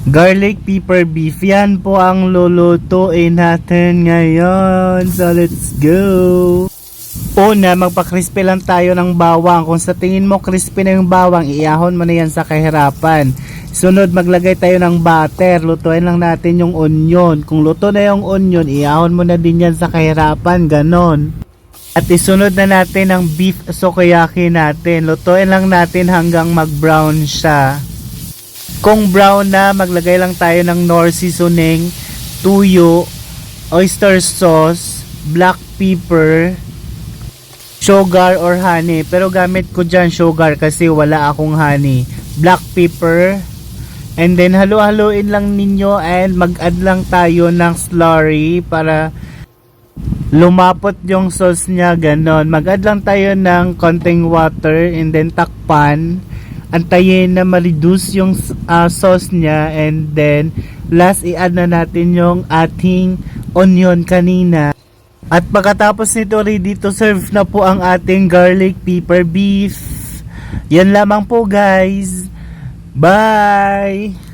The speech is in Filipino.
Garlic pepper beef. Yan po ang lulutuin natin ngayon. So let's go. Una, magpa-crispy lang tayo ng bawang. Kung sa tingin mo crispy na yung bawang, iahon mo na yan sa kahirapan. Sunod, maglagay tayo ng butter. Lutuin lang natin yung onion. Kung luto na yung onion, iahon mo na din yan sa kahirapan. Ganon. At isunod na natin ang beef sukiyaki natin. Lutuin lang natin hanggang mag-brown siya. Kung brown na, maglagay lang tayo ng Knorr seasoning, tuyo, oyster sauce, black pepper, sugar or honey. Pero gamit ko dyan sugar kasi wala akong honey. Black pepper. And then halu-haluin lang ninyo and mag-add lang tayo ng slurry para lumapot yung sauce niya, ganon. Mag-add lang tayo ng konting water and then takpan. Antayin na ma-reduce yung sauce niya and then last i-add na natin yung ating onion kanina. At pagkatapos nito, ready to serve na po ang ating garlic pepper beef. Yan lamang po guys. Bye!